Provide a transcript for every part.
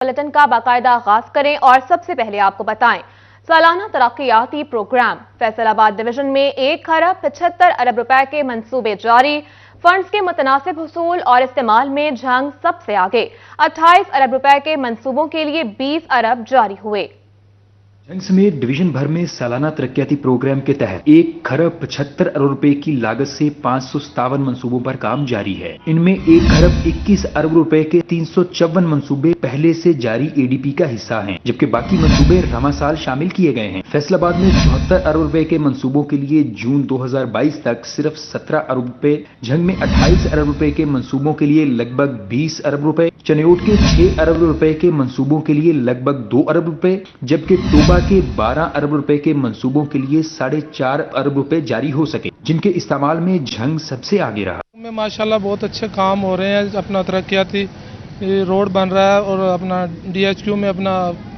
Bulletin का बाकायदा आगाज करें और सबसे पहले आपको बताएं सालाना तरक्याती प्रोग्राम फैसलाबाद डिवीजन में 1,75 अरब रुपए के मंसूबे जारी। फंड्स के मुतनासिब हुसूल और इस्तेमाल में झंग सबसे आगे। 28 अरब रुपए के मंसूबों के लिए 20 अरब जारी हुए। झंग समेत डिवीजन भर में सालाना तरक्याती प्रोग्राम के तहत 1,75 अरब रुपए की लागत से 557 मंसूबों पर काम जारी है। इनमें 1,21 अरब रुपए के 354 मंसूबे पहले से जारी एडीपी का हिस्सा हैं, जबकि बाकी मंसूबे रवा साल शामिल किए गए हैं। फैसलाबाद में 74 अरब रुपए के मंसूबों के लिए जून 2022 तक सिर्फ 17 अरब रुपए, झंग में 28 अरब रुपए के मंसूबों के लिए लगभग 20 अरब रुपए, चनियोट के 6 अरब रुपए के मंसूबों के लिए लगभग 2 अरब रुपए, जबकि टोबा के 12 अरब रुपए के मंसूबों के लिए 4.5 अरब रुपए जारी हो सके, जिनके इस्तेमाल में झंग सबसे आगे रहा। में माशाल्लाह बहुत अच्छे काम हो रहे हैं। अपना तरक्याती रोड बन रहा है और अपना डीएचक्यू में अपना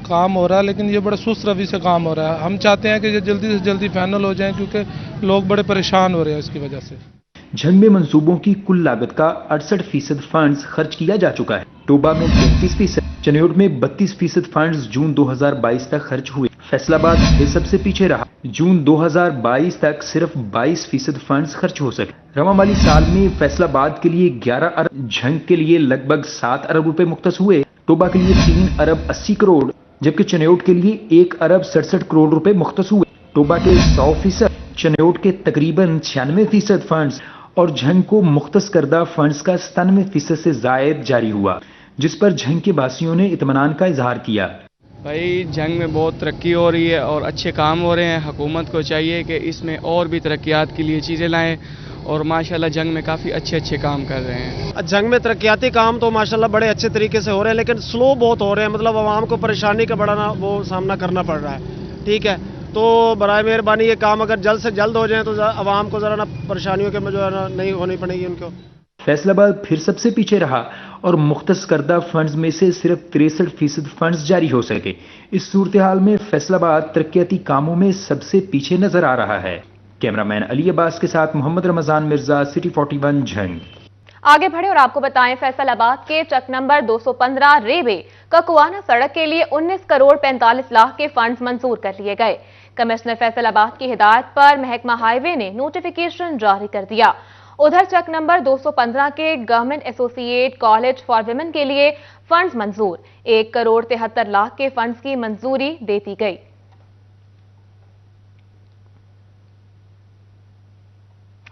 काम हो रहा है, लेकिन ये बड़ा सुस्त रवि से काम हो रहा है। हम चाहते हैं कि ये जल्दी से जल्दी फाइनल हो जाए, क्योंकि लोग बड़े परेशान हो रहे हैं इसकी वजह से। झंग में मंसूबों की कुल लागत का 68% फंड्स खर्च किया जा चुका है। टोबा में 33%, चनियोट में 32% फंड्स जून 2022 तक खर्च हुए। फैसलाबाद फिर सबसे पीछे रहा। जून 2022 तक सिर्फ 22% फंड्स खर्च हो सके। रवा माली साल में फैसलाबाद के लिए 11 अरब, झंग के लिए लगभग 7 अरब रुपए मुख्तस हुए। टोबा के लिए 3 अरब 80 करोड़, जबकि चनियोट के लिए 1 अरब 67 करोड़ रुपए मुख्तस हुए। टोबा के 100%, चनियोट के तकरीबन 96% फंड्स और झंग को मुख्तस करदा फंड्स का 97% से जायद जारी हुआ, जिस पर झंग के वासियों ने इत्मीनान का इजहार किया। भाई झंग में बहुत तरक्की हो रही है और अच्छे काम हो रहे हैं। हुकूमत को चाहिए कि इसमें और भी तरक्यात के लिए चीज़ें लाएं और माशाल्लाह झंग में काफ़ी अच्छे काम कर रहे हैं। झंग में तरक्याती काम तो माशाल्लाह बड़े अच्छे तरीके से हो रहे हैं, लेकिन स्लो बहुत हो रहे हैं। मतलब आवाम को परेशानी का बड़ा वो सामना करना पड़ रहा है। ठीक है, तो बराए मेहरबानी ये काम अगर जल्द से जल्द हो जाए तो आवाम को ज़रा ना परेशानियों के जो है ना नहीं होनी पड़ेगी उनको। फैसलाबाद फिर सबसे पीछे रहा और मुख्तस करदा फंड्स में से सिर्फ 63% फंड्स जारी हो सके। इस सूरत हाल में फैसलाबाद तरक्याती कामों में सबसे पीछे नजर आ रहा है। कैमरामैन अली अब्बास के साथ मोहम्मद रमजान मिर्जा, सिटी 41 झंग। आगे बढ़े और आपको बताएं फैसलाबाद के चक नंबर 215 रेवे ककुआना सड़क के लिए 19 करोड़ 45 लाख के फंड्स मंजूर कर लिए गए। कमिश्नर फैसलाबाद की हिदायत पर महकमा हाईवे ने नोटिफिकेशन जारी कर दिया। उधर चक नंबर 215 के government associate college for women के लिए फंड्स मंजूर। 1 करोड़ 73 लाख के फंड्स की मंजूरी दे दी गई।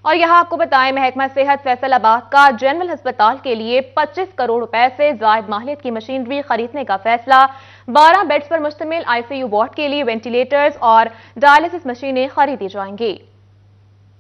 और यहां आपको बताएं महकमा सेहत फैसलाबाद का जनरल अस्पताल के लिए 25 करोड़ रुपए से जायद मालियत की मशीनरी खरीदने का फैसला। 12 बेड्स पर मुश्तमिल आईसीयू वार्ड के लिए वेंटिलेटर्स और डायलिसिस मशीनें खरीदी जाएंगी।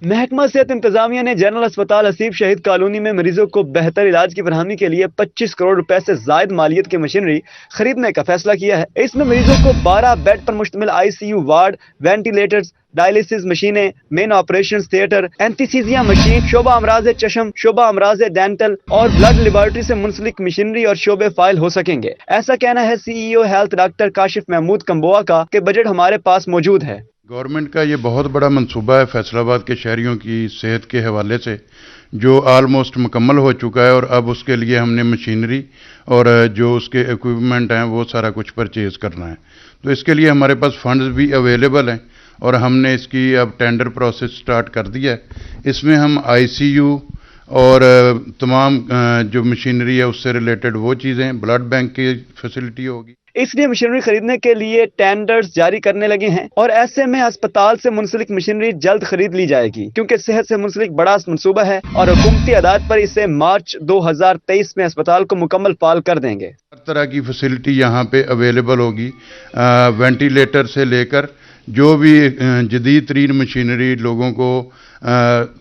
महकमा सेहत इंतजामिया ने जनरल अस्पताल हसीब शहीद कॉलोनी में मरीजों को बेहतर इलाज की फरहमी के लिए 25 करोड़ रुपए से जायद मालियत की मशीनरी खरीदने का फैसला किया है। इसमें मरीजों को 12 बेड पर मुश्तमिल आईसीयू वार्ड, वेंटिलेटर्स, डायलिसिस मशीनें, main operation theatre, anaesthesia machine, शोबा अमराज चशम, शोबा अमराज डेंटल और ब्लड लेबोरेटरी से मुंसलिक मशीनरी और शोबे फाइल हो सकेंगे। ऐसा कहना है CEO health doctor Kashif Mahmood Kamboh का कि बजट हमारे पास मौजूद है। गवर्नमेंट का ये बहुत बड़ा मंसूबा है फैसलाबाद के शहरियों की सेहत के हवाले से, जो आलमोस्ट मुकम्मल हो चुका है और अब उसके लिए हमने मशीनरी और जो उसके इक्विपमेंट हैं वो सारा कुछ परचेज़ करना है। तो इसके लिए हमारे पास फंड्स भी अवेलेबल हैं और हमने इसकी अब टेंडर प्रोसेस स्टार्ट कर दिया है। इसमें हम आईसीयू और तमाम जो मशीनरी है उससे रिलेटेड वो चीज़ें, ब्लड बैंक की फैसिलिटी होगी। इसलिए मशीनरी खरीदने के लिए टेंडर्स जारी करने लगे हैं और ऐसे में अस्पताल से मुंसलिक मशीनरी जल्द खरीद ली जाएगी, क्योंकि सेहत से मुंसलिक बड़ा मंसूबा है और हुकूमती आदात पर इसे मार्च 2023 में अस्पताल को मुकम्मल फाल कर देंगे। हर तरह की फैसिलिटी यहाँ पे अवेलेबल होगी, वेंटिलेटर से लेकर जो भी जदीद तरीन मशीनरी लोगों को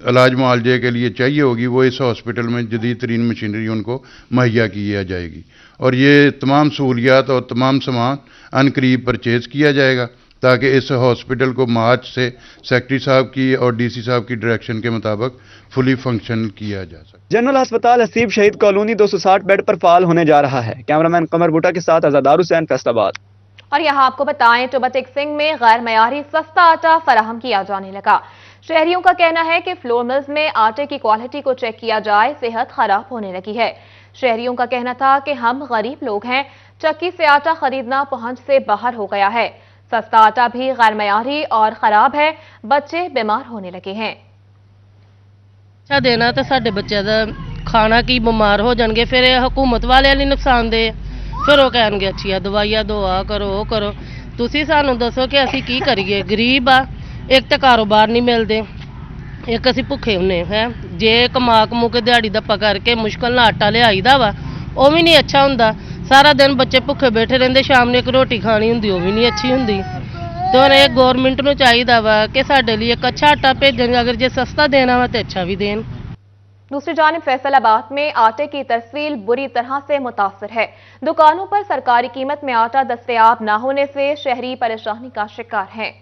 इलाज मुआलजे के लिए चाहिए होगी वो इस हॉस्पिटल में जदीद तरीन मशीनरी उनको मुहैया किया जाएगी और ये तमाम सहूलियात और तमाम सामान अनकरीब परचेज़ किया जाएगा ताकि इस हॉस्पिटल को मार्च से सेक्रेटरी साहब की और डीसी साहब की डायरेक्शन के मुताबिक फुली फंक्शन किया जा सके। जनरल अस्पताल हसीब शहीद कॉलोनी 260 बेड पर फाल होने जा रहा है। कैमरामैन कमर बूटा के साथ आजादार हुसैन, फैसलाबाद। और यहां आपको बताएं टोबाटेक सिंह में गैर मयारी सस्ता आटा फराहम किया जाने लगा। शहरियों का कहना है कि फ्लोर मिल्स में आटे की क्वालिटी को चेक किया जाए, सेहत खराब होने लगी है। शहरियों का कहना था कि हम गरीब लोग हैं, चक्की से आटा खरीदना पहुंच से बाहर हो गया है। सस्ता आटा भी गैर मयारी और खराब है। बच्चे बीमार होने लगे हैं। अच्छा देना तो साडे बच्चों का खाना की बीमार हो जाएंगे, फिर हुकूमत वाले नहीं नुकसानदेह, फिर वो कहणगे अच्छी दवाइयां दो, आ करो वो करो। तुसी सानू दसो कि असी की करिए? गरीब आ, एक तो कारोबार नहीं मिलते, एक असी भुखे हुन्ने है। जे कमा कमू के दिहाड़ी दप्पा करके मुश्किल नाल आटा लियाईदा वा, वो भी नहीं अच्छा हुंदा। सारा दिन बच्चे भुखे बैठे रहंदे, शाम ने एक रोटी खानी हुंदी, वो भी नहीं अच्छी हुंदी। तो ये गवर्नमेंट नूं चाहिदा वा कि साडे लिए एक अच्छा आटा भेजन, अगर जे सस्ता देना वा तो अच्छा भी देन। दूसरी जानिब फैसलाबाद में आटे की तरसील बुरी तरह से मुतासर है। दुकानों पर सरकारी कीमत में आटा दस्तयाब न होने से शहरी परेशानी का शिकार हैं।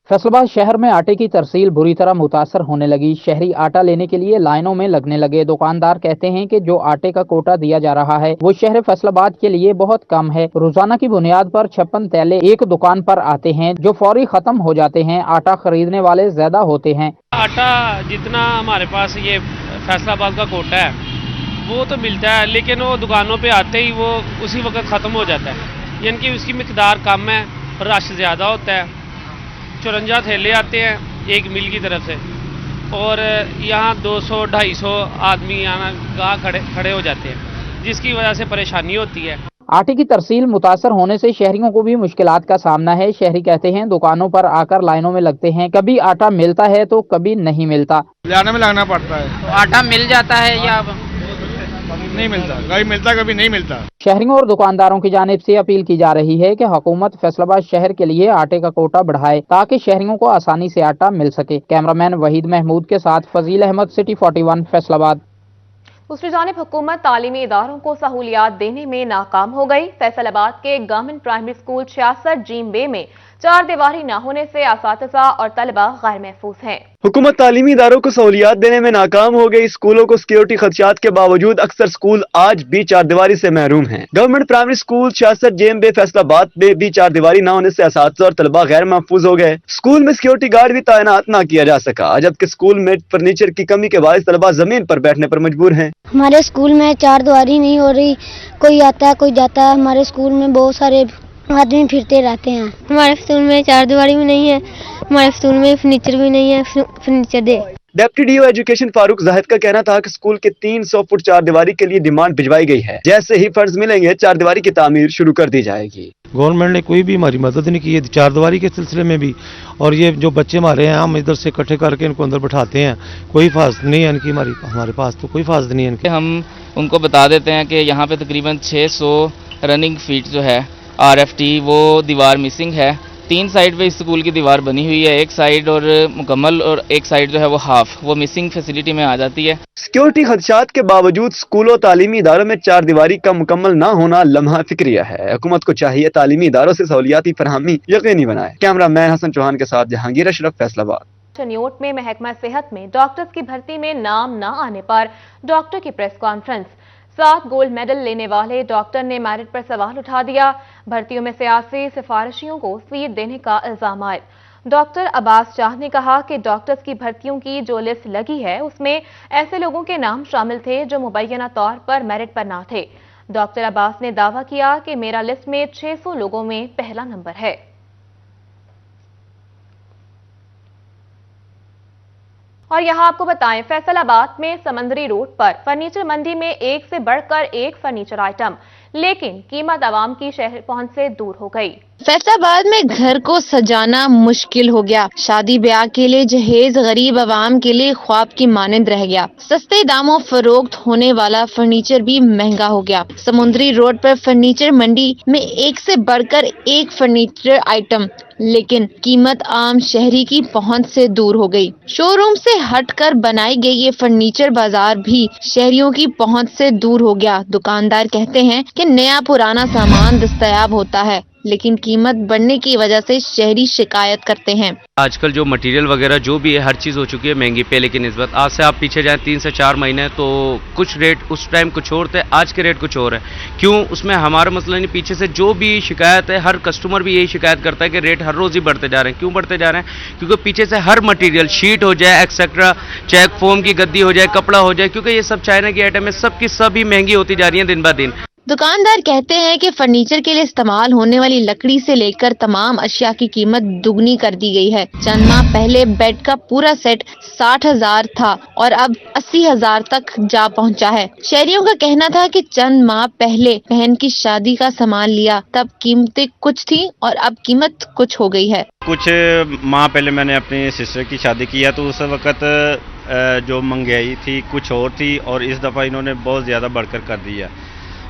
फैसलाबाद शहर में आटे की तरसील बुरी तरह मुतासर होने लगी। शहरी आटा लेने के लिए लाइनों में लगने लगे। दुकानदार कहते हैं कि जो आटे का कोटा दिया जा रहा है वो शहर फैसलाबाद के लिए बहुत कम है। रोजाना की बुनियाद पर 56 थैले एक दुकान पर आते हैं जो फौरी खत्म हो जाते हैं। आटा खरीदने वाले ज्यादा होते हैं। आटा जितना हमारे पास ये फैसलाबाद का कोटा है वो तो मिलता है, लेकिन वो दुकानों पे आते ही वो उसी वक्त ख़त्म हो जाता है, यानी कि उसकी मिकदार कम है, रश ज़्यादा होता है। 54 थैले आते हैं एक मिल की तरफ से, और यहाँ 200-250 आदमी यहाँ गाह खड़े हो जाते हैं, जिसकी वजह से परेशानी होती है। आटे की तरसील मुतासर होने से शहरियों को भी मुश्किलात का सामना है। शहरी कहते हैं दुकानों पर आकर लाइनों में लगते हैं, कभी आटा मिलता है तो कभी नहीं मिलता। लाने में लगना पड़ता है। तो आटा मिल जाता है या नहीं मिलता, कभी मिलता कभी नहीं मिलता। शहरियों और दुकानदारों की जानिब से अपील की जा रही है कि हुकूमत फैसलाबाद शहर के लिए आटे का कोटा बढ़ाए ताकि शहरियों को आसानी से आटा मिल सके। कैमरामैन वहीद महमूद के साथ फजील अहमद, सिटी 41 फैसलाबाद। दूसरी जानिब हुकूमत तालीमी इदारों को सहूलियात देने में नाकाम हो गई। फैसलाबाद के गवर्नमेंट प्राइमरी स्कूल 66 जीम बे में 4 दीवारी न होने से असातिज़ा और तलबा गैर महफूज हैं। हुकूमत तालीमी इदारों को सहूलियात देने में नाकाम हो गई। स्कूलों को सिक्योरिटी खदशात के बावजूद अक्सर स्कूल आज भी 4 दीवारी से महरूम हैं। गवर्नमेंट प्राइमरी स्कूल 66 जेम बे फैसलाबाद में भी 4 दीवारी न होने से असातिज़ा और तलबा गैर महफूज हो गए। स्कूल में सिक्योरिटी गार्ड भी तैनात न किया जा सका, जबकि स्कूल में फर्नीचर की कमी के बायस तलबा जमीन पर बैठने पर मजबूर हैं। हमारे स्कूल में 4 दीवारी नहीं हो रही, कोई आता है कोई जाता है। हमारे स्कूल में बहुत सारे आदमी फिरते रहते हैं। हमारे स्कूल में 4 दीवारी भी नहीं है, हमारे स्कूल में फर्नीचर भी नहीं है, फर्नीचर दे। Deputy DO education Farooq Zahid का कहना था कि स्कूल के 300 फुट 4 दीवारी के लिए डिमांड भिजवाई गई है। जैसे ही फंड्स मिलेंगे 4 दीवारी की तामीर शुरू कर दी जाएगी। गवर्नमेंट ने कोई भी हमारी मदद नहीं की है 4 दीवारी के सिलसिले में भी, और ये जो बच्चे हमारे हैं हम इधर से इकट्ठे करके इनको अंदर बैठाते हैं, कोई फासद नहीं है इनकी, हमारे पास तो कोई फासद नहीं है इनके। हम उनको बता देते हैं कि यहाँ पे तकरीबन 600 रनिंग फीट जो है RFT वो दीवार मिसिंग है। 3 साइड पे इस स्कूल की दीवार बनी हुई है, एक साइड और मुकम्मल और एक साइड जो है वो हाफ, वो मिसिंग फैसिलिटी में आ जाती है। सिक्योरिटी खदशात के बावजूद स्कूलों तालीमी इदारों में 4 दीवारी का मुकम्मल न होना लम्हा फिक्रिया है। हुकूमत को चाहिए तालीमी इदारों से सहूलियाती फरहमी यकीनी बनाए। कैमरामैन हसन चौहान के साथ जहांगीर अशरफ, फैसलाबाद। चनियोट में महकमा सेहत में डॉक्टर्स की भर्ती में नाम न आने पर डॉक्टर की प्रेस कॉन्फ्रेंस। 7 गोल्ड मेडल लेने वाले डॉक्टर ने मेरिट पर सवाल उठा दिया। भर्तियों में सियासी सिफारिशियों को सीट देने का इल्जाम आए। डॉक्टर अब्बास शाह ने कहा कि डॉक्टर्स की भर्तियों की जो लिस्ट लगी है उसमें ऐसे लोगों के नाम शामिल थे जो मुबैना तौर पर मेरिट पर ना थे। डॉक्टर अब्बास ने दावा किया कि मेरा लिस्ट में 600 लोगों में पहला नंबर है। और यहां आपको बताएं, फैसलाबाद में समंदरी रोड पर फर्नीचर मंडी में एक से बढ़कर एक फर्नीचर आइटम, लेकिन कीमत आवाम की शहर पहुंच से दूर हो गई। फैसलाबाद में घर को सजाना मुश्किल हो गया। शादी ब्याह के लिए जहेज गरीब आवाम के लिए ख्वाब की मानंद रह गया। सस्ते दामों फरोख्त होने वाला फर्नीचर भी महंगा हो गया। समुद्री रोड पर फर्नीचर मंडी में एक से बढ़कर एक फर्नीचर आइटम, लेकिन कीमत आम शहरी की पहुंच से दूर हो गई। शोरूम से हटकर बनाई गई ये फर्नीचर बाजार भी शहरियों की पहुंच से दूर हो गया। दुकानदार कहते हैं कि नया पुराना सामान दस्तयाब होता है, लेकिन कीमत बढ़ने की वजह से शहरी शिकायत करते हैं। आजकल जो मटेरियल वगैरह जो भी है हर चीज़ हो चुकी है महंगी पहले की निस्बत। आज से आप पीछे जाएं 3 से 4 महीने तो कुछ रेट उस टाइम कुछ और थे, आज के रेट कुछ और है। क्यों? उसमें हमारा मसला नहीं, पीछे से जो भी शिकायत है हर कस्टमर भी यही शिकायत करता है कि रेट हर रोज़ ही बढ़ते जा रहे हैं। क्यों बढ़ते जा रहे हैं? क्योंकि पीछे से हर मटीरियल, शीट हो जाए एक्सेट्रा, चेक फोम की गद्दी हो जाए, कपड़ा हो जाए, क्योंकि ये सब चाइना की आइटम है, सब की सब ही महंगी होती जा रही है दिन ब दिन। दुकानदार कहते हैं कि फर्नीचर के लिए इस्तेमाल होने वाली लकड़ी से लेकर तमाम अशिया की कीमत दुगनी कर दी गई है। चंद माह पहले बेड का पूरा सेट 60,000 था और अब 80,000 तक जा पहुंचा है। शहरियों का कहना था कि चंद माह पहले बहन की शादी का सामान लिया तब कीमतें कुछ थी और अब कीमत कुछ हो गई है। कुछ माह पहले मैंने अपनी सिस्टर की शादी की है तो उस वक्त जो महंगाई थी कुछ और थी और इस दफ़ा इन्होंने बहुत ज़्यादा बढ़कर कर दिया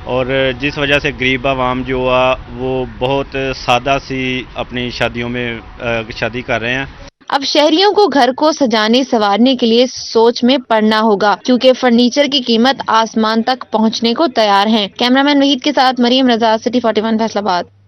और जिस वजह से गरीब आवाम जो हुआ वो बहुत सादा सी अपनी शादियों में शादी कर रहे हैं। अब शहरियों को घर को सजाने संवारने के लिए सोच में पड़ना होगा क्योंकि फर्नीचर की कीमत आसमान तक पहुंचने को तैयार है। कैमरामैन वहीद के साथ मरियम रजा, सिटी 41 फैसलाबाद।